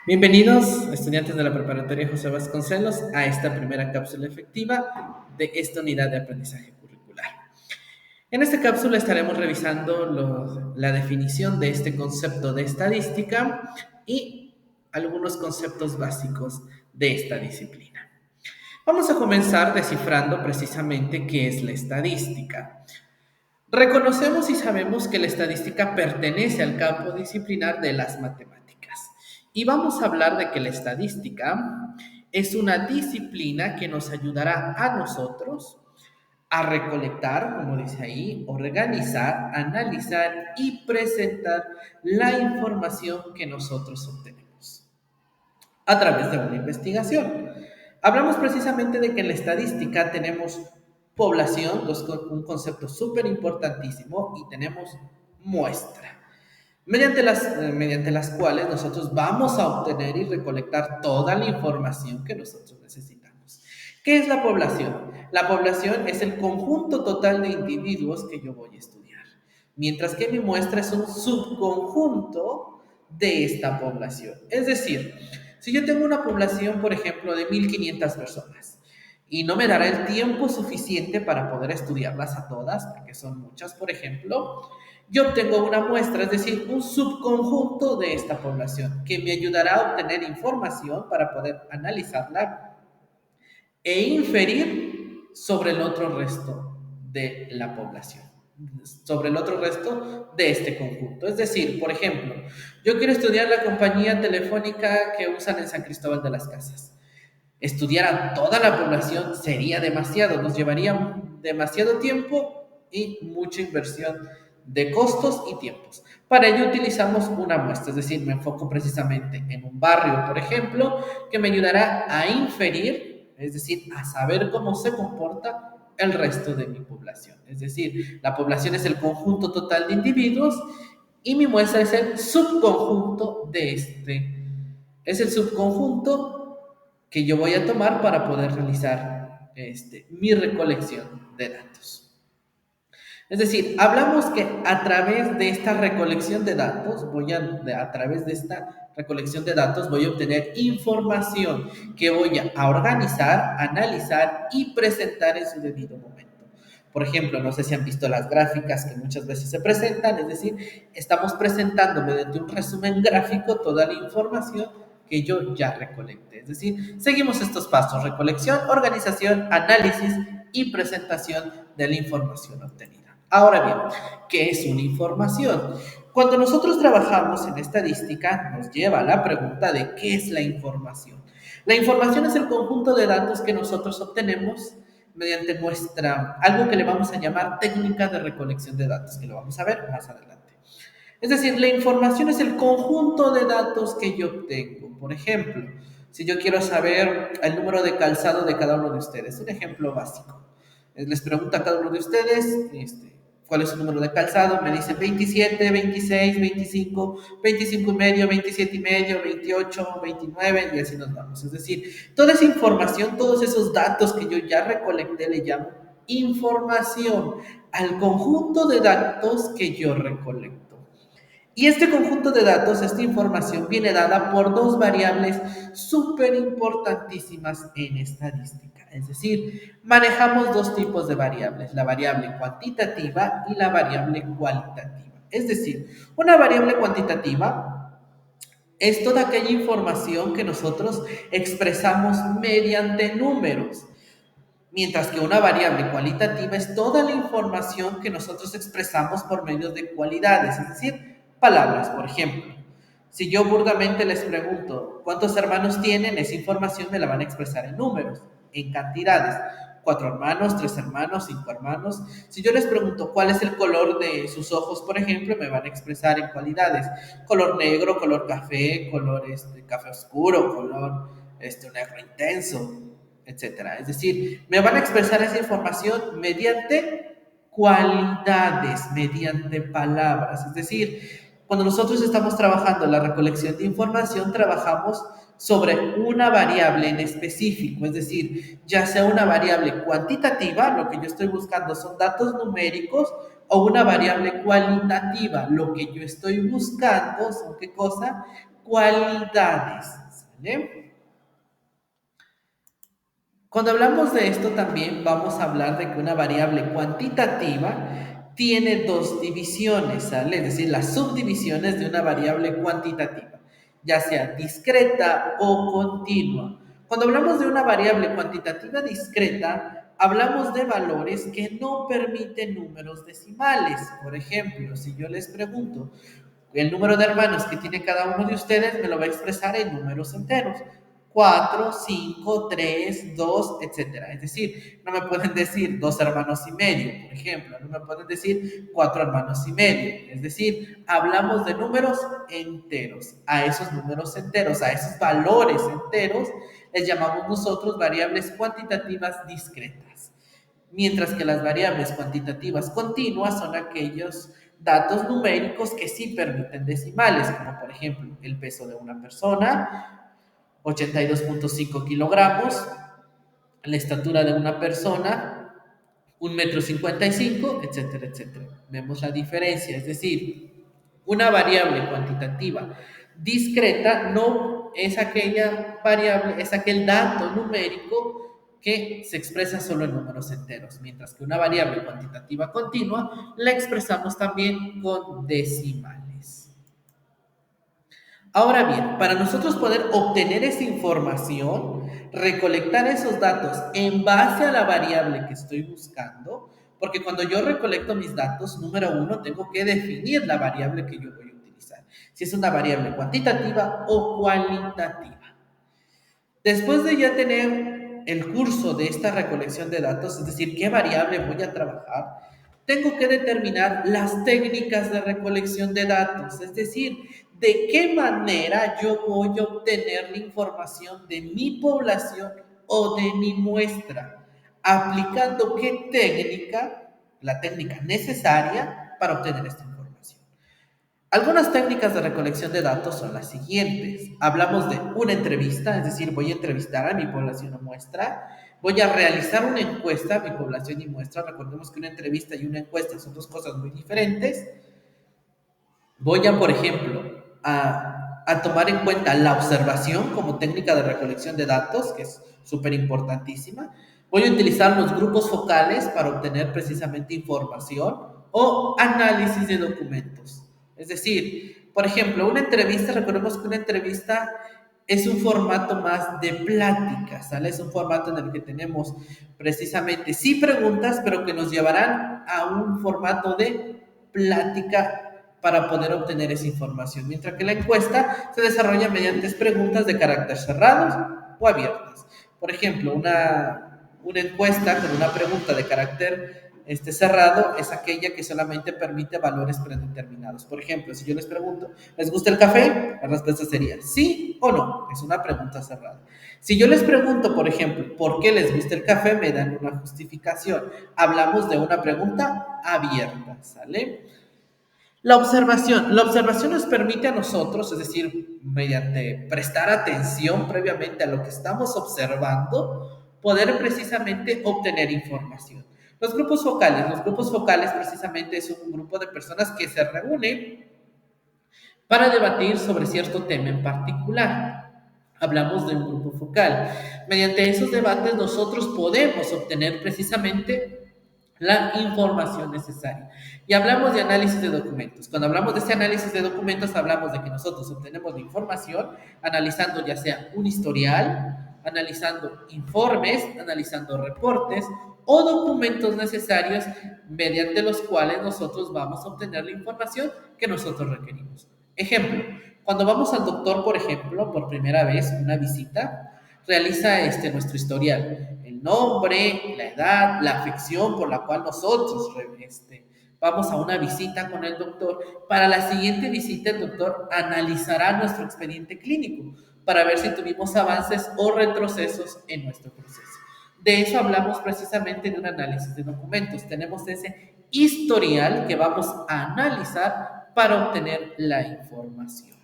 Bienvenidos, estudiantes de la preparatoria José Vasconcelos, a esta primera cápsula efectiva de esta unidad de aprendizaje curricular. En esta cápsula estaremos revisando la definición de este concepto de estadística y algunos conceptos básicos de esta disciplina. Vamos a comenzar descifrando precisamente qué es la estadística. Reconocemos y sabemos que la estadística pertenece al campo disciplinar de las matemáticas. Y vamos a hablar de que la estadística es una disciplina que nos ayudará a nosotros a recolectar, como dice ahí, organizar, analizar y presentar la información que nosotros obtenemos a través de una investigación. Hablamos precisamente de que en la estadística tenemos población, un concepto súper importantísimo, y tenemos muestra, mediante las cuales nosotros vamos a obtener y recolectar toda la información que nosotros necesitamos. ¿Qué es la población? La población es el conjunto total de individuos que yo voy a estudiar, mientras que mi muestra es un subconjunto de esta población. Es decir, si yo tengo una población, por ejemplo, de 1.500 personas, y no me dará el tiempo suficiente para poder estudiarlas a todas, porque son muchas, por ejemplo, yo obtengo una muestra, es decir, un subconjunto de esta población, que me ayudará a obtener información para poder analizarla e inferir sobre el otro resto de la población, sobre el otro resto de este conjunto. Es decir, por ejemplo, yo quiero estudiar la compañía telefónica que usan en San Cristóbal de las Casas. Estudiar a toda la población sería demasiado, nos llevaría demasiado tiempo y mucha inversión de costos y tiempos. Para ello utilizamos una muestra, es decir, me enfoco precisamente en un barrio, por ejemplo, que me ayudará a inferir, es decir, a saber cómo se comporta el resto de mi población. Es decir, la población es el conjunto total de individuos y mi muestra es el subconjunto de este. Es el subconjunto que yo voy a tomar para poder realizar mi recolección de datos. Es decir, hablamos que a través de esta recolección de datos, a través de esta recolección de datos voy a obtener información que voy a organizar, analizar y presentar en su debido momento. Por ejemplo, no sé si han visto las gráficas que muchas veces se presentan, es decir, estamos presentando mediante un resumen gráfico toda la información que yo ya recolecté. Es decir, seguimos estos pasos: recolección, organización, análisis y presentación de la información obtenida. Ahora bien, ¿qué es una información? Cuando nosotros trabajamos en estadística, nos lleva a la pregunta de ¿qué es la información? La información es el conjunto de datos que nosotros obtenemos mediante algo que le vamos a llamar técnica de recolección de datos, que lo vamos a ver más adelante. Es decir, la información es el conjunto de datos que yo obtengo. Por ejemplo, si yo quiero saber el número de calzado de cada uno de ustedes, un ejemplo básico. Les pregunto a cada uno de ustedes, cuál es su número de calzado, me dicen 27, 26, 25, 25 y medio, 27 y medio, 28, 29, y así nos vamos. Es decir, toda esa información, todos esos datos que yo ya recolecté, le llamo información al conjunto de datos que yo recolecto. Y este conjunto de datos, esta información, viene dada por dos variables súper importantísimas en estadística. Es decir, manejamos dos tipos de variables: la variable cuantitativa y la variable cualitativa. Es decir, una variable cuantitativa es toda aquella información que nosotros expresamos mediante números, mientras que una variable cualitativa es toda la información que nosotros expresamos por medio de cualidades, es decir, palabras. Por ejemplo, si yo burdamente les pregunto cuántos hermanos tienen, esa información me la van a expresar en números, en cantidades: 4 hermanos, 3 hermanos, 5 hermanos. Si yo les pregunto cuál es el color de sus ojos, por ejemplo, me van a expresar en cualidades: color negro, color café, color café oscuro, color negro intenso, etcétera. Es decir, me van a expresar esa información mediante cualidades, mediante palabras. Es decir, cuando nosotros estamos trabajando en la recolección de información, trabajamos sobre una variable en específico, es decir, ya sea una variable cuantitativa, lo que yo estoy buscando son datos numéricos, o una variable cualitativa, lo que yo estoy buscando son, ¿qué cosa? cualidades, ¿sale? Cuando hablamos de esto también vamos a hablar de que una variable cuantitativa tiene dos divisiones, ¿sale? Es decir, las subdivisiones de una variable cuantitativa, ya sea discreta o continua. Cuando hablamos de una variable cuantitativa discreta, hablamos de valores que no permiten números decimales. Por ejemplo, si yo les pregunto, el número de hermanos que tiene cada uno de ustedes me lo va a expresar en números enteros. 4, 5, 3, 2, etcétera. Es decir, no me pueden decir 2 hermanos y medio, por ejemplo. No me pueden decir 4 hermanos y medio. Es decir, hablamos de números enteros. A esos números enteros, a esos valores enteros, les llamamos nosotros variables cuantitativas discretas. Mientras que las variables cuantitativas continuas son aquellos datos numéricos que sí permiten decimales, como por ejemplo el peso de una persona, 82.5 kilogramos, la estatura de una persona, 1,55 m, etcétera, etcétera. Vemos la diferencia, es decir, una variable cuantitativa discreta no es aquella variable, es aquel dato numérico que se expresa solo en números enteros, mientras que una variable cuantitativa continua la expresamos también con decimales. Ahora bien, para nosotros poder obtener esa información, recolectar esos datos en base a la variable que estoy buscando, porque cuando yo recolecto mis datos, número uno, tengo que definir la variable que yo voy a utilizar, si es una variable cuantitativa o cualitativa. Después de ya tener el curso de esta recolección de datos, es decir, qué variable voy a trabajar, tengo que determinar las técnicas de recolección de datos, es decir, de qué manera yo voy a obtener la información de mi población o de mi muestra, aplicando qué técnica, la técnica necesaria para obtener esta información. Algunas técnicas de recolección de datos son las siguientes. Hablamos de una entrevista, es decir, voy a entrevistar a mi población o muestra. Voy a realizar una encuesta a mi población y muestra. Recordemos que una entrevista y una encuesta son dos cosas muy diferentes. Voy a, por ejemplo, a tomar en cuenta la observación como técnica de recolección de datos, que es súper importantísima. Voy a utilizar los grupos focales para obtener precisamente información o análisis de documentos. Es decir, por ejemplo, una entrevista, recordemos que una entrevista es un formato más de plática, ¿sale? Es un formato en el que tenemos precisamente sí preguntas, pero que nos llevarán a un formato de plática para poder obtener esa información, mientras que la encuesta se desarrolla mediante preguntas de carácter cerrados o abiertas. Por ejemplo, una encuesta con una pregunta de carácter cerrado es aquella que solamente permite valores predeterminados. Por ejemplo, si yo les pregunto, ¿les gusta el café? La respuesta sería sí o no. Es una pregunta cerrada. Si yo les pregunto, por ejemplo, ¿por qué les gusta el café? Me dan una justificación. Hablamos de una pregunta abierta, ¿sale? La observación nos permite a nosotros, es decir, mediante prestar atención previamente a lo que estamos observando, poder precisamente obtener información. Los grupos focales precisamente es un grupo de personas que se reúnen para debatir sobre cierto tema en particular. Hablamos de un grupo focal. Mediante esos debates nosotros podemos obtener precisamente la información necesaria. Y hablamos de análisis de documentos. Cuando hablamos de este análisis de documentos, hablamos de que nosotros obtenemos la información analizando ya sea un historial, analizando informes, analizando reportes o documentos necesarios mediante los cuales nosotros vamos a obtener la información que nosotros requerimos. Ejemplo, cuando vamos al doctor, por ejemplo, por primera vez, una visita, realiza nuestro historial, el nombre, la edad, la afección por la cual nosotros vamos a una visita con el doctor. Para la siguiente visita el doctor analizará nuestro expediente clínico para ver si tuvimos avances o retrocesos en nuestro proceso. De eso hablamos precisamente de un análisis de documentos. Tenemos ese historial que vamos a analizar para obtener la información.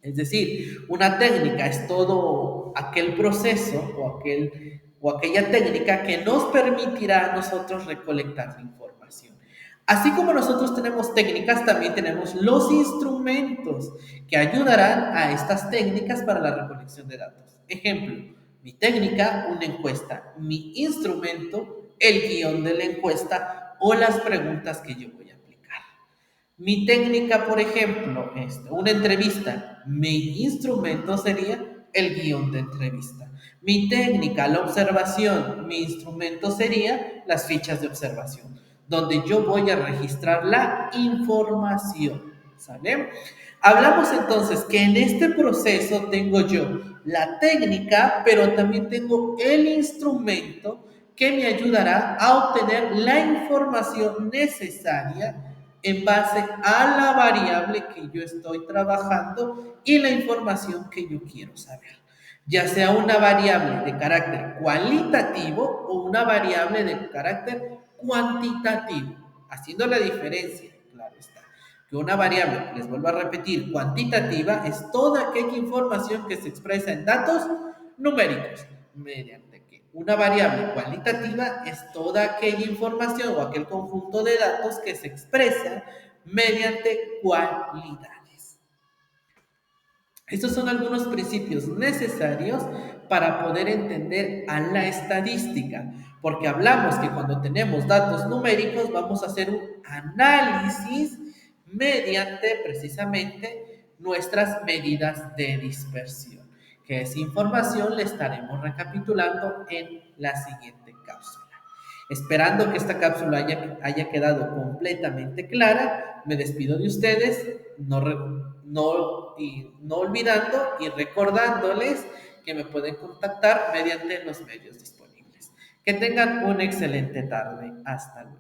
Es decir, una técnica es todo aquel proceso o aquella técnica que nos permitirá a nosotros recolectar la información. Así como nosotros tenemos técnicas, también tenemos los instrumentos que ayudarán a estas técnicas para la recolección de datos. Ejemplo, mi técnica, una encuesta; mi instrumento, el guión de la encuesta o las preguntas que yo voy a aplicar. Mi técnica, por ejemplo, es una entrevista. Mi instrumento sería el guión de entrevista. Mi técnica, la observación. Mi instrumento sería las fichas de observación, donde yo voy a registrar la información. ¿Sale? Hablamos entonces que en este proceso tengo yo la técnica, pero también tengo el instrumento que me ayudará a obtener la información necesaria en base a la variable que yo estoy trabajando y la información que yo quiero saber, ya sea una variable de carácter cualitativo o una variable de carácter cuantitativo, haciendo la diferencia, claro está, que una variable, les vuelvo a repetir, cuantitativa es toda aquella información que se expresa en datos numéricos, mediante que una variable cualitativa es toda aquella información o aquel conjunto de datos que se expresa mediante cualidades. Estos son algunos principios necesarios para poder entender a la estadística, porque hablamos que cuando tenemos datos numéricos vamos a hacer un análisis mediante precisamente nuestras medidas de dispersión, que esa información le estaremos recapitulando en la siguiente cápsula. Esperando que esta cápsula haya quedado completamente clara, me despido de ustedes, no olvidando y recordándoles que me pueden contactar mediante los medios disponibles. Que tengan una excelente tarde. Hasta luego.